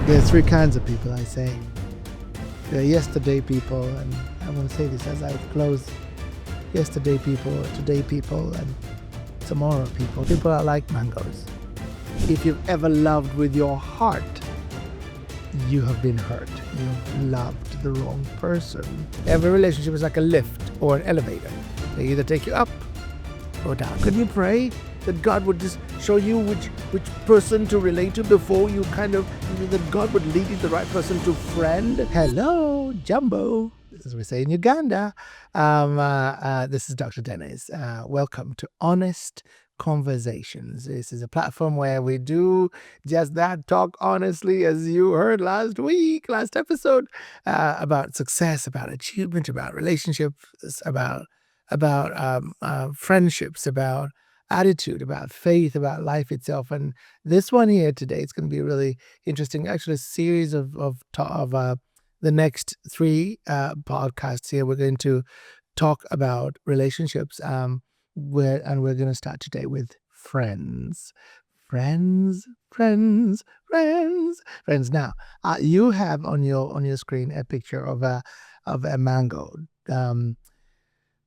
There are three kinds of people, I say. There are yesterday people, and I'm going to say this as I close. Yesterday people, today people, and tomorrow people. People are like mangoes. If you've ever loved with your heart, you have been hurt. You've loved the wrong person. Every relationship is like a lift or an elevator. They either take you up or down. Could you pray that God would just show you which person to relate to before you that God would lead you the right person to friend? Hello, Jumbo, as we say in Uganda. This is Dr. Dennis. Welcome to Honest Conversations. This is a platform where we do just that, talk honestly, as you heard last episode, about success, about achievement, about relationships, about friendships, about attitude, about faith, about life itself. And this one here today, it's going to be really interesting. Actually, a series of the next three podcasts here. We're going to talk about relationships. We're going to start today with friends. Friends. Now, you have on your screen a picture of a mango.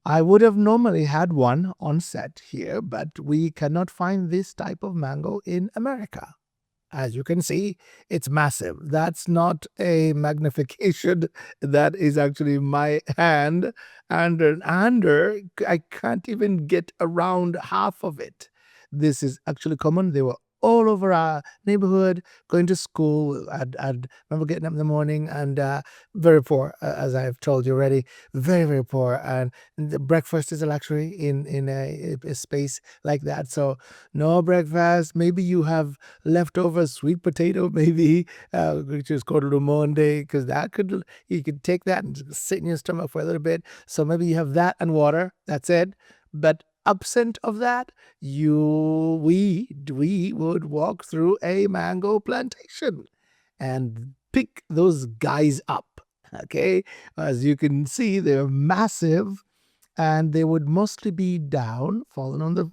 I would have normally had one on set here, but we cannot find this type of mango in America. As you can see, it's massive. That's not a magnification. That is actually my hand. And I can't even get around half of it. This is actually common. They were all over our neighborhood, going to school. I'd remember getting up in the morning and very poor, as I've told you already, very, very poor. And the breakfast is a luxury in a space like that. So no breakfast. Maybe you have leftover sweet potato, maybe, which is called lumonde, because you could take that and sit in your stomach for a little bit. So maybe you have that and water. That's it. But absent of that, we would walk through a mango plantation and pick those guys up. Okay, as you can see, they're massive, and they would mostly be down, fallen on the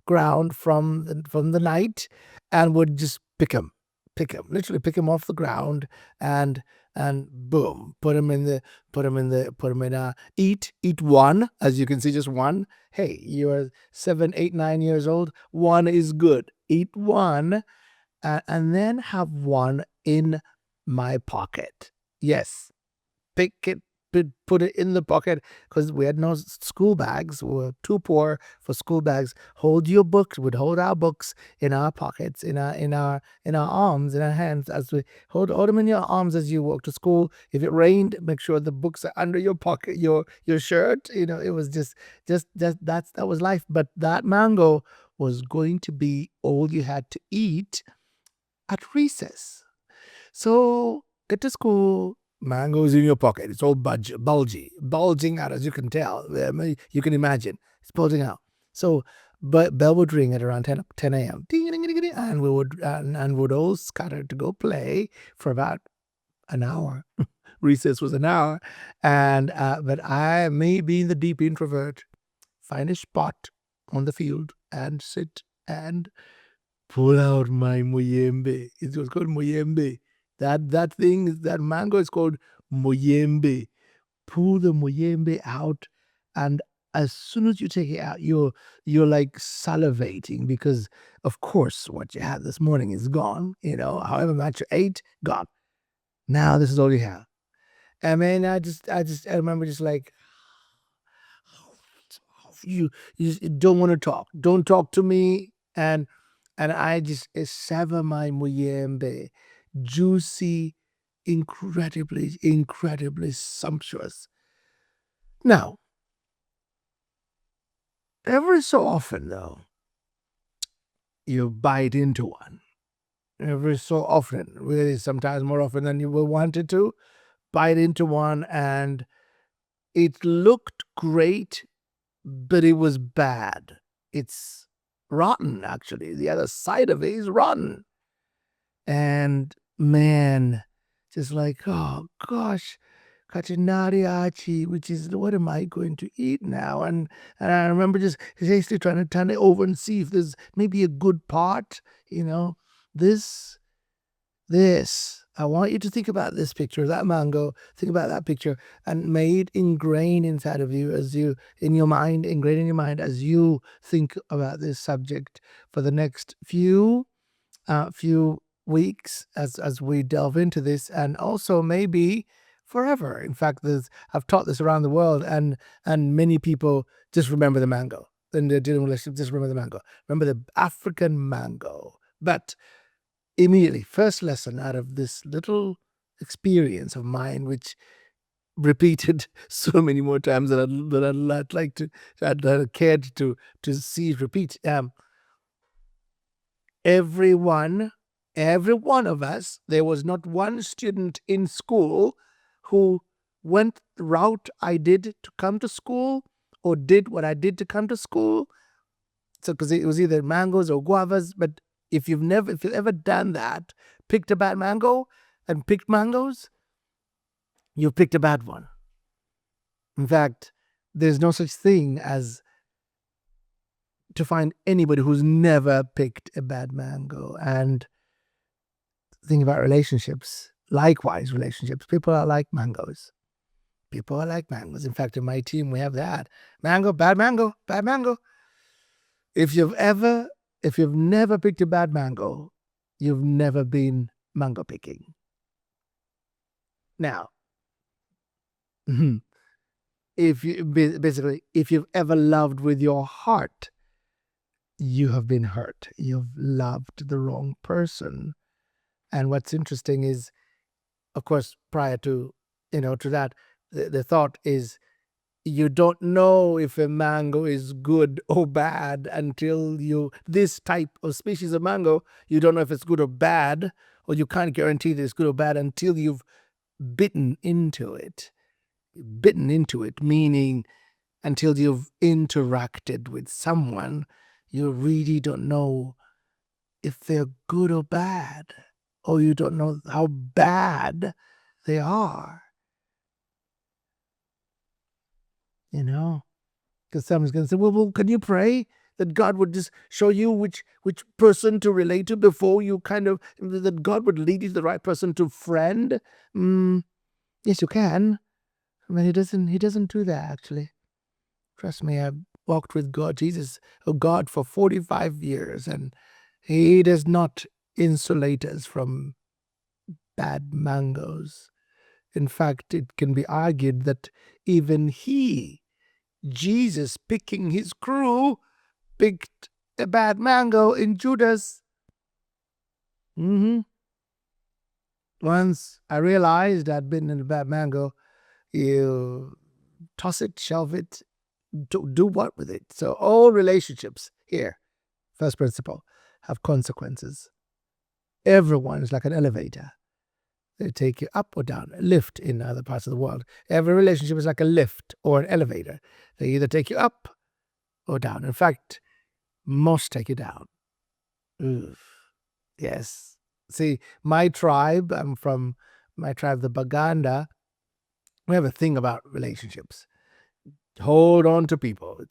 ground from the night, and would just pick them, literally pick them off the ground, and boom, put them in eat one. As you can see, just one. Hey, you're 7, 8, 9 years old. One is good. Eat one, and then have one in my pocket. Yes, pick it, put it in the pocket, because we had no school bags. We were too poor for school bags. Hold your books. We'd hold our books in our pockets, in our arms, in our hands, as we hold them in your arms as you walk to school. If it rained, make sure the books are under your pocket, your shirt. It was just that was life. But that mango was going to be all you had to eat at recess. So get to school, mangoes in your pocket. It's all bulging out, as you can tell. You can imagine. It's bulging out. So, but bell would ring at around 10 a.m. And we would all scatter to go play for about an hour. Recess was an hour. And but I, me being the deep introvert, find a spot on the field and sit and pull out my muyembe. It was called muyembe. That mango is called muyembe. Pull the muyembe out, and as soon as you take it out, you're like salivating, because of course what you had this morning is gone. However much you ate, gone. Now this is all you have. I mean, I remember just like, you just don't want to talk. Don't talk to me. And I just savor my muyembe. Juicy, incredibly sumptuous. Now, every so often, though, you bite into one. Every so often, really, sometimes more often than you will want it to, bite into one, and it looked great, but it was bad. It's rotten, actually. The other side of it is rotten. And man, just like, oh gosh, katinari achi, which is, what am I going to eat now? And I remember just hastily trying to turn it over and see if there's maybe a good part. This this. I want you to think about this picture, that mango, think about that picture, and may it ingrain inside of you as you, in your mind, ingrain in your mind as you think about this subject for the next few weeks as we delve into this, and also maybe forever. In fact, I've taught this around the world, and many people just remember the mango. Then they're dealing with relationships, just remember the mango. Remember the African mango. But immediately, first lesson out of this little experience of mine, which repeated so many more times that I'd like to, I'd cared to see it repeat. Every one of us, there was not one student in school who went the route I did to come to school or did what I did to come to school. So, because it was either mangoes or guavas, but if you've ever done that, picked a bad mango and picked mangoes, you've picked a bad one. In fact, there's no such thing as to find anybody who's never picked a bad mango. And think about relationships. Likewise, relationships. People are like mangoes. People are like mangoes. In fact, in my team, we have that. Mango, bad mango, bad mango. If you've never picked a bad mango, you've never been mango picking. Now, if you've ever loved with your heart, you have been hurt. You've loved the wrong person. And what's interesting is, of course, prior to that, the thought is, you don't know if a mango is good or bad until this type of species of mango, you don't know if it's good or bad, or you can't guarantee that it's good or bad until you've bitten into it. Bitten into it, meaning until you've interacted with someone, you really don't know if they're good or bad, or you don't know how bad they are. Because someone's going to say, well, can you pray that God would just show you which person to relate to before you that God would lead you to the right person to friend? Yes, you can. I mean, he doesn't do that, actually. Trust me, I've walked with God for 45 years, and he does not insulate us from bad mangoes. In fact, it can be argued that even Jesus picking his crew, picked a bad mango in Judas. Once I realized I'd been in a bad mango, you toss it, shelve it, do what with it? So all relationships here, first principle, have consequences. Everyone is like an elevator. They take you up or down, a lift in other parts of the world. Every relationship is like a lift or an elevator. They either take you up or down. In fact, most take you down. Oof. Yes. See, my tribe, I'm from my tribe, the Baganda, we have a thing about relationships. Hold on to people.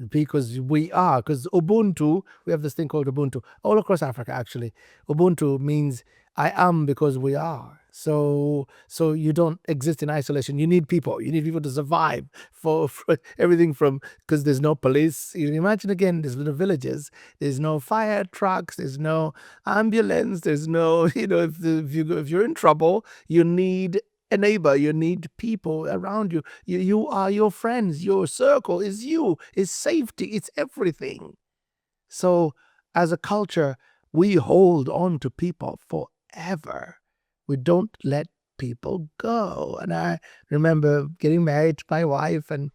Because Ubuntu, we have this thing called Ubuntu, all across Africa, actually. Ubuntu means I am because we are. So you don't exist in isolation. You need people. You need people to survive for everything from, because there's no police. You imagine, again, there's little villages. There's no fire trucks. There's no ambulance. There's no, if you're in trouble, you need a neighbor, you need people around you. You are your friends. Your circle is safety. It's everything. So as a culture, we hold on to people forever. We don't let people go. And I remember getting married to my wife, and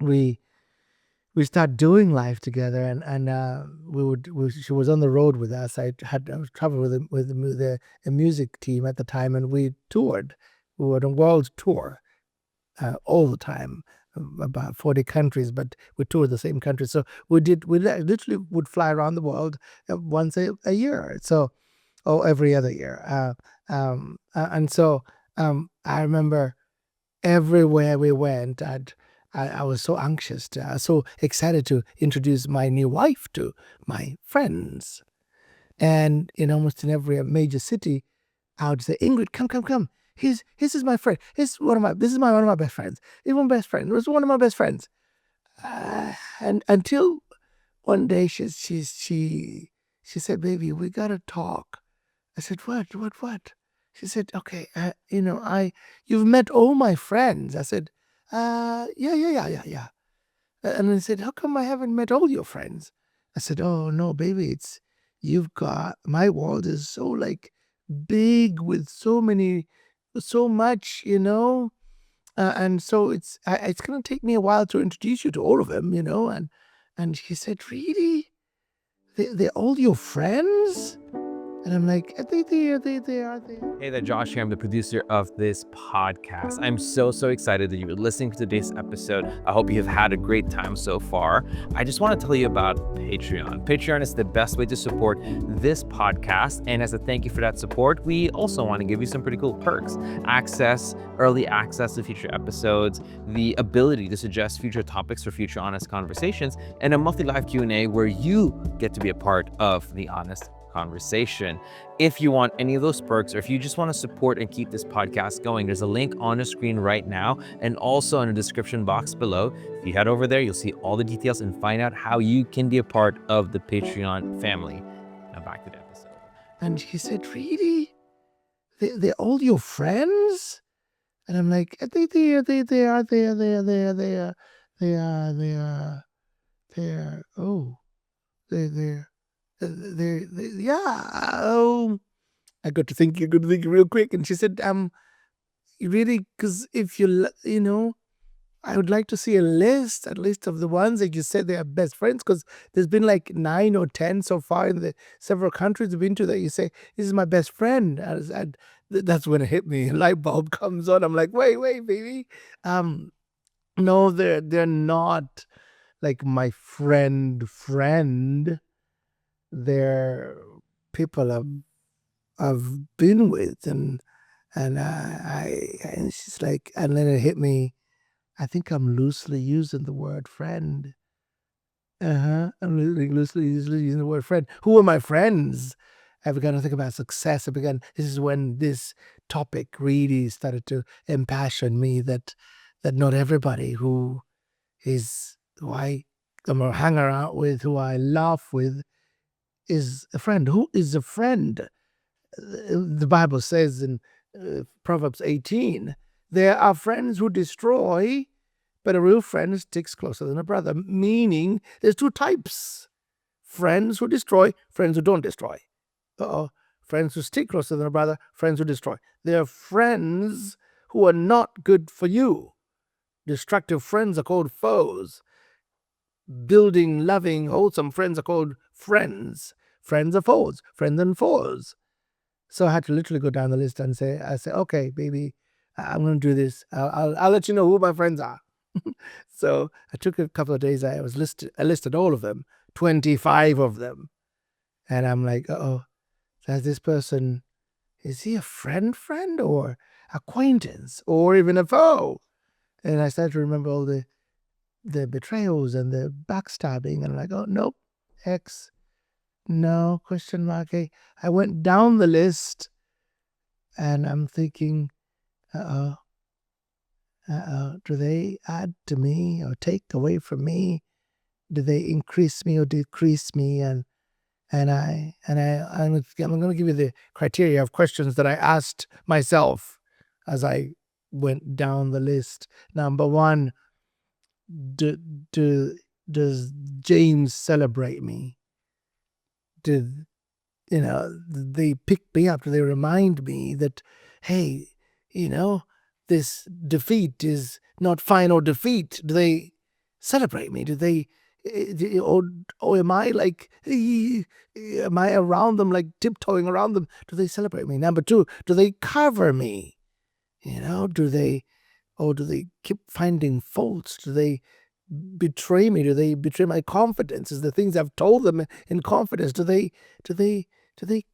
we started doing life together, and she was on the road with us. I was traveling with a music team at the time, and we toured. We were on a world tour all the time, about 40 countries, but we toured the same country. So we literally would fly around the world once a year, or every other year. And so I remember everywhere we went, I was so anxious, so excited to introduce my new wife to my friends. And in almost in every major city, I would say, Ingrid, come. This is my friend. This is one of my best friends. He's one best friend. It was one of my best friends. And until one day she said, baby, we gotta talk. I said, what? She said, okay, you've met all my friends. I said, yeah. And I said, how come I haven't met all your friends? I said, oh no, baby, my world is so like big with so much, and so it's gonna take me a while to introduce you to all of them, and she said, really? They're all your friends? And I'm like, are they there? Are they? Hey there, Josh here. I'm the producer of this podcast. I'm so excited that you're listening to today's episode. I hope you have had a great time so far. I just want to tell you about Patreon. Patreon is the best way to support this podcast. And as a thank you for that support, we also want to give you some pretty cool perks. Early access to future episodes, the ability to suggest future topics for future honest conversations, and a monthly live Q&A where you get to be a part of the honest conversation. If you want any of those perks, or if you just want to support and keep this podcast going, there's a link on the screen right now and also in the description box below. If you head over there, you'll see all the details and find out how you can be a part of the Patreon family. Now back to the episode. And she said, really? They're all your friends? And I'm like, are they there? Oh, yeah. Oh, I got to think real quick. And she said, really, because if I would like to see a list of the ones that you said they are best friends, because there's been like 9 or 10 so far in the several countries we've been to that you say, this is my best friend. And that's when it hit me. A light bulb comes on. I'm like, wait, baby. No, they're not like my friend. They're people I've been with, and and she's like, and then it hit me. I think I'm loosely using the word friend. I'm loosely using the word friend. Who are my friends? I began to think about success. This is when this topic really started to impassion me that not everybody who I hang around with, who I laugh with, is a friend. Who is a friend? The Bible says in Proverbs 18, there are friends who destroy, but a real friend sticks closer than a brother. Meaning, there's two types: friends who destroy, friends who don't destroy. Friends who stick closer than a brother, friends who destroy. There are friends who are not good for you. Destructive friends are called foes. Building, loving, wholesome friends are called friends. Friends are foes. Friends and foes. So I had to literally go down the list and say, okay, baby, I'm going to do this. I'll let you know who my friends are. So I took a couple of days. I listed all of them, 25 of them. And I'm like, does this person, is he a friend or acquaintance or even a foe? And I started to remember all the betrayals and the backstabbing. And I'm like, oh, nope, X. No, question mark. I went down the list and I'm thinking, do they add to me or take away from me? Do they increase me or decrease me? And I'm going to give you the criteria of questions that I asked myself as I went down the list. Number one, does James celebrate me? Did they pick me up? Do they remind me that, hey, this defeat is not final defeat? Do they celebrate me? Do they, or am I like, am I around them, like tiptoeing around them? Do they celebrate me? Number two, do they cover me? Do they keep finding faults? Do they betray me? Do they betray my confidence? Is the things I've told them in confidence, do they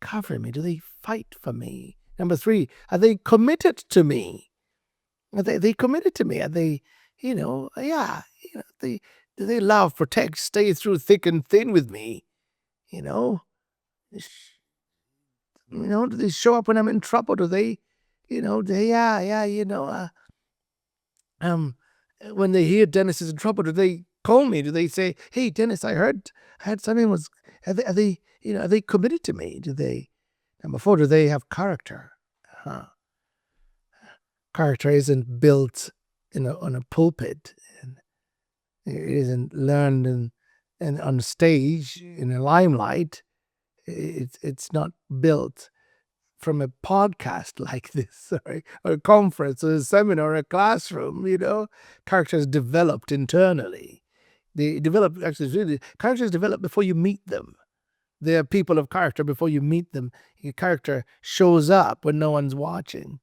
cover me? Do they fight for me? Number three, are they committed to me? Are they committed to me? Are they, do they love, protect, stay through thick and thin with me? Do they show up when I'm in trouble? Do they, when they hear Dennis is in trouble, do they call me? Do they say, "Hey, Dennis, I heard something was." Are they committed to me? Do they? Number four, do they have character? Huh. Character isn't built on a pulpit, and it isn't learned and on stage in a limelight. It's not built from a podcast like this, or a conference, or a seminar, or a classroom. Characters developed internally. Characters develop before you meet them. They're people of character before you meet them. Your character shows up when no one's watching.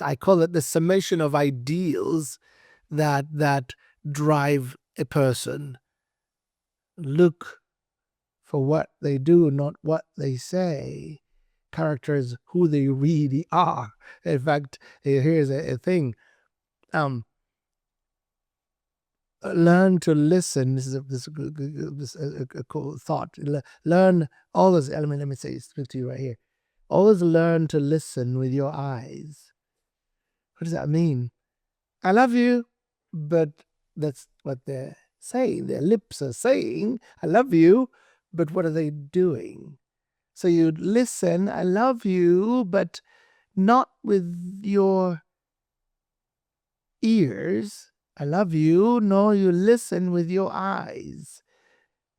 I call it the summation of ideals that drive a person. Look for what they do, not what they say. Character is who they really are. In fact, here's a thing. Learn to listen. This is a cool thought. Learn always. Let me speak to you right here. Always learn to listen with your eyes. What does that mean? I love you, but that's what they're saying. Their lips are saying, "I love you," but what are they doing? So you listen, "I love you," but not with your ears. "I love you." No, you listen with your eyes.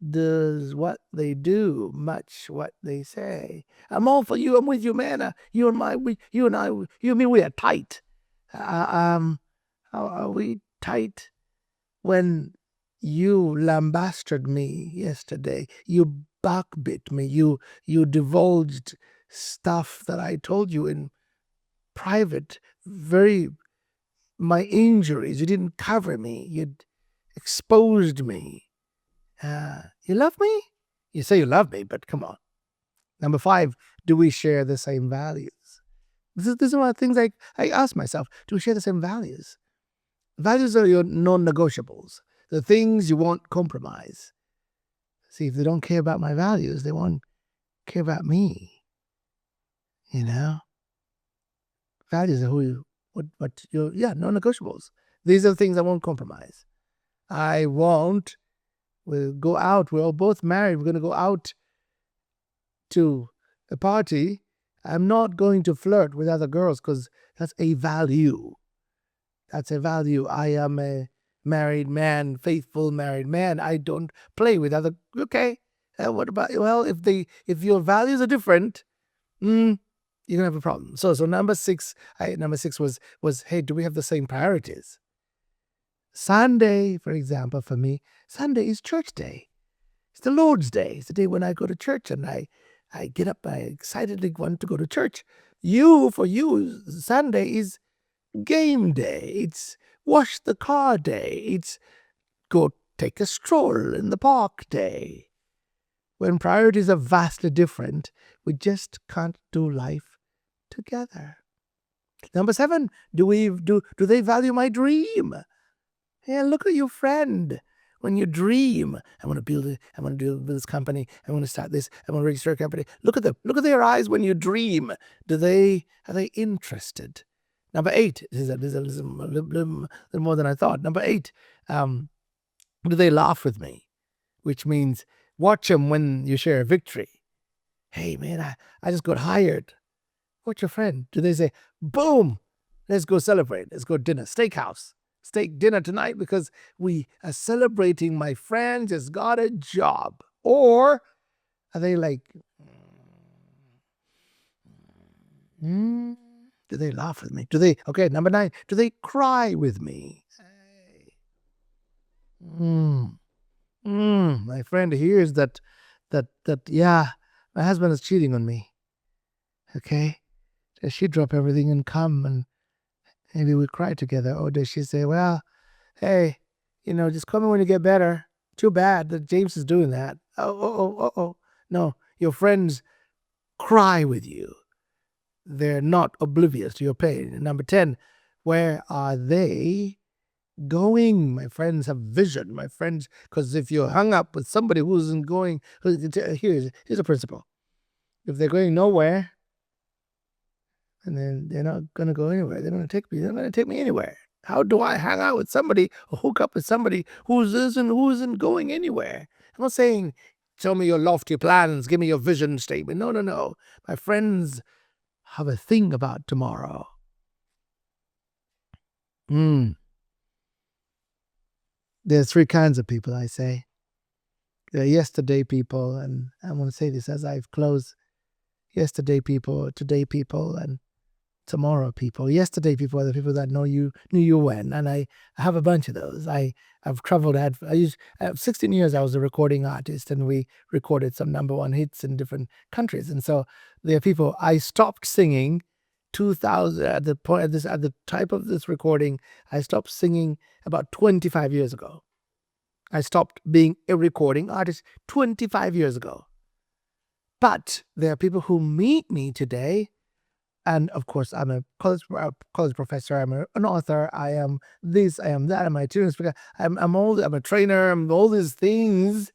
Does what they do match what they say? "I'm all for you. I'm with you, man. You and me, we are tight." How are we tight? When you lambasted me yesterday, you backbit me, you divulged stuff that I told you in private, my injuries. You didn't cover me. You'd exposed me. You love me? You say you love me, but come on. Number five, do we share the same values? This is one of the things I ask myself. Do we share the same values? Values are your non-negotiables. The things you won't compromise. See, if they don't care about my values, they won't care about me. Values are non-negotiables. These are the things I won't compromise. I won't. We'll go out. We're all both married. We're going to go out to a party. I'm not going to flirt with other girls because that's a value. That's a value. I am a married man, faithful married man. I don't play with other. Okay. What about, if your values are different, you're gonna have a problem. So number six was, hey, do we have the same priorities? Sunday, for example, for me, Sunday is church day. It's the Lord's Day. It's the day when I go to church, and I get up, I excitedly want to go to church. For you, Sunday is game day. It's wash the car day. It's go take a stroll in the park day. When priorities are vastly different, we just can't do life together. Number seven, do they value my dream? Yeah, look at your friend. When you dream, I want to build this company. I want to start this. I want to register a company. Look at them. Look at their eyes when you dream. Are they interested? Number eight. This is a little more than I thought. Number eight. Do they laugh with me? Which means watch them when you share a victory. Hey man, I just got hired. What's your friend? Do they say, boom, let's go celebrate. Let's go dinner, steakhouse. Steak dinner tonight because we are celebrating my friend just got a job? Or are they like, do they laugh with me? Okay, number nine, do they cry with me? My friend hears that, yeah, my husband is cheating on me. Okay? Does she drop everything and come and maybe we cry together? Or does she say, well, hey, just call me when you get better. Too bad that James is doing that. Oh. No, your friends cry with you. They're not oblivious to your pain. And number 10, where are they going? My friends have vision. My friends, because if you're hung up with somebody who isn't going, here's a principle. If they're going nowhere, and then they're not going to go anywhere. They're going to take me. They're going to take me anywhere. How do I hang out with somebody or hook up with somebody who isn't going anywhere? I'm not saying tell me your lofty plans, give me your vision statement. No, no, no. My friends have a thing about tomorrow. There's three kinds of people, I say. There are yesterday people, and I want to say this as I've closed. Yesterday people, today people, and tomorrow people. Yesterday people are the people that knew you when, and I have a bunch of those. I've traveled. At 16 years I was a recording artist, and we recorded some number one hits in different countries. And so there are people. I stopped singing 2000 at the type of this recording. I stopped singing about 25 years ago. I stopped being a recording artist 25 years ago. But there are people who meet me today. And of course, I'm a college professor. I'm an author. I am this. I am that. I'm a tutor speaker. I'm I'm a trainer. I'm all these things.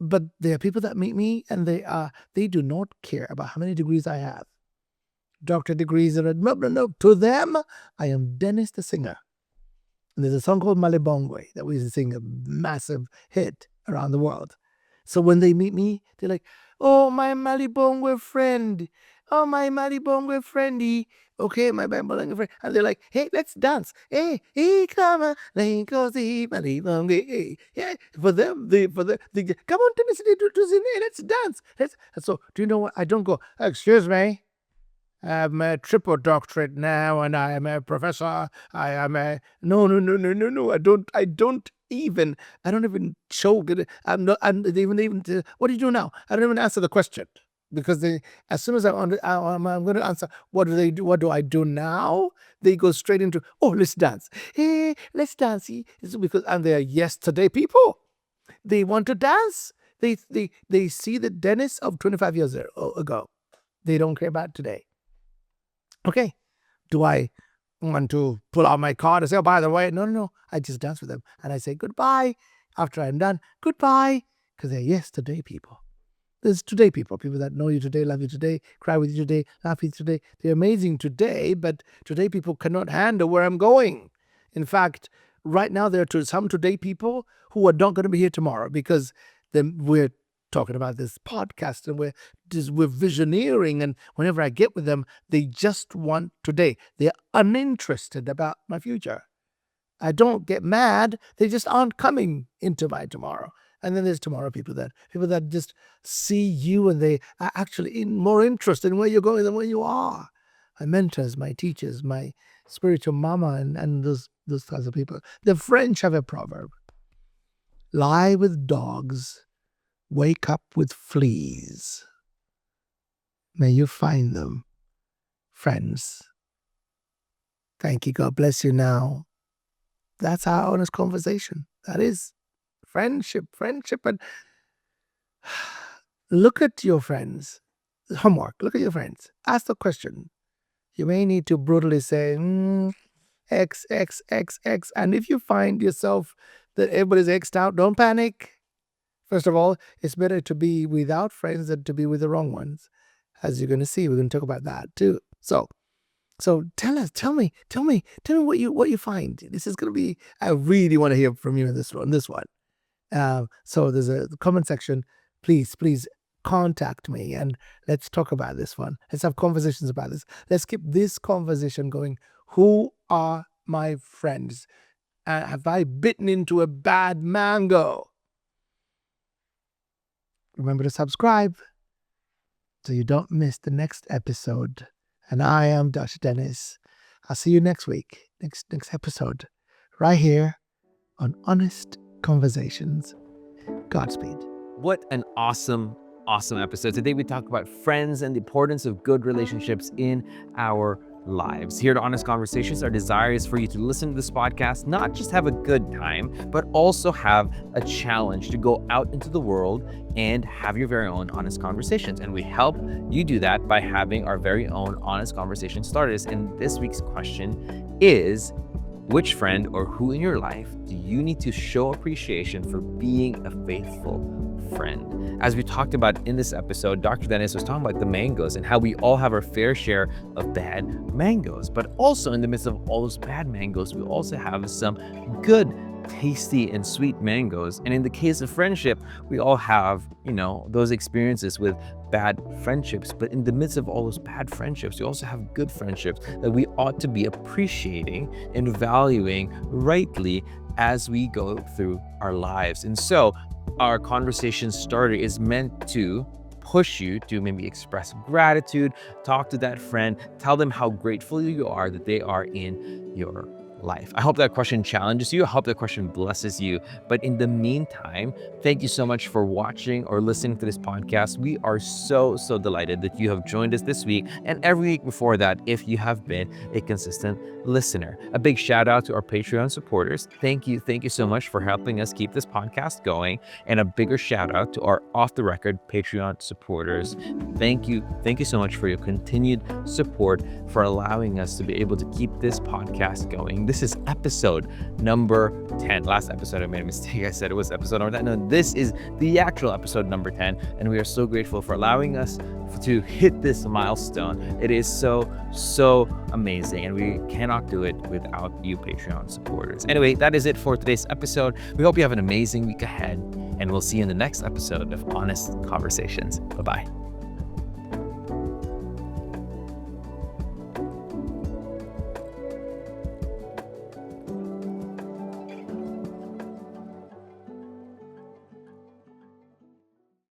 But there are people that meet me, and they do not care about how many degrees I have. Doctor degrees. No. To them, I am Dennis the singer. And there's a song called Malibongwe that we used to sing, a massive hit around the world. So when they meet me, they're like, "Oh, my Malibongwe friend. Oh, my Malibongwe friendy. Okay, my Malibongwe friend." And they're like, "Hey, let's dance. Hey, come on. Malibongwe. Yeah." For them, they come on, Tennessee, let's dance. And so, do you know what? I don't go, "Excuse me. I'm a triple doctorate now, and I am a professor. I am a..." No. I don't even choke it. I'm not. And they even. What do you do now? I don't even answer the question, because as soon as I'm going to answer, what do they do? What do I do now? They go straight into, "Oh, let's dance. Hey, let's dance." It's because they are yesterday people. They want to dance. They see the Dennis of 25 years ago. They don't care about today. Okay. Do I want to pull out my card and say, "Oh, by the way," no. I just dance with them, and I say goodbye after I'm done. Goodbye, because they're yesterday people. There's today people that know you today, love you today, cry with you today, laugh with you today. They're amazing today, but today people cannot handle where I'm going. In fact, right now there are some today people who are not going to be here tomorrow, because we're talking about this podcast, and we're visioneering, and whenever I get with them, they just want today. They're uninterested about my future. I don't get mad. They just aren't coming into my tomorrow. And then there's tomorrow people that just see you, and they are actually more interested in where you're going than where you are. My mentors, my teachers, my spiritual mama, and those kinds of people. The French have a proverb: "Lie with dogs, wake up with fleas." May you find them, friends. Thank you. God bless you now. That's our honest conversation. That is friendship. And look at your friends. Homework. Look at your friends. Ask the question. You may need to brutally say, X. And if you find yourself that everybody's X'd out, don't panic. First of all, it's better to be without friends than to be with the wrong ones. As you're going to see, we're going to talk about that too. So tell me what you find. This is going to be, I really want to hear from you in this one. So there's a comment section. Please contact me, and let's talk about this one. Let's have conversations about this. Let's keep this conversation going. Who are my friends? Have I bitten into a bad mango? Remember to subscribe so you don't miss the next episode. And I am Dr. Dennis. I'll see you next week, next episode, right here on Honest Conversations. Godspeed. What an awesome episode. Today we talk about friends and the importance of good relationships in our lives. Here at Honest Conversations, our desire is for you to listen to this podcast, not just have a good time, but also have a challenge to go out into the world and have your very own honest conversations. And we help you do that by having our very own honest conversation starters. And this week's question is, Which friend or who in your life do you need to show appreciation for being a faithful friend? As we talked about in this episode, Dr. Dennis was talking about the mangoes and how we all have our fair share of bad mangoes. But also in the midst of all those bad mangoes, we also have some good, tasty and sweet mangoes. And in the case of friendship, we all have, those experiences with bad friendships. But in the midst of all those bad friendships, we also have good friendships that we ought to be appreciating and valuing rightly as we go through our lives. And so our conversation starter is meant to push you to maybe express gratitude, talk to that friend, tell them how grateful you are that they are in your life. I hope that question challenges you. I hope that question blesses you. But in the meantime, thank you so much for watching or listening to this podcast. We are so delighted that you have joined us this week and every week before that if you have been a consistent listener. A big shout out to our Patreon supporters. Thank you so much for helping us keep this podcast going. And a bigger shout out to our off the record Patreon supporters. Thank you so much for your continued support, for allowing us to be able to keep this podcast going. This is episode number 10. Last episode I made a mistake. I said it was episode number 10. No, this is the actual episode number 10. And we are so grateful for allowing us to hit this milestone. It is so amazing. And we cannot do it without you Patreon supporters. Anyway, that is it for today's episode. We hope you have an amazing week ahead. And we'll see you in the next episode of Honest Conversations. Bye-bye.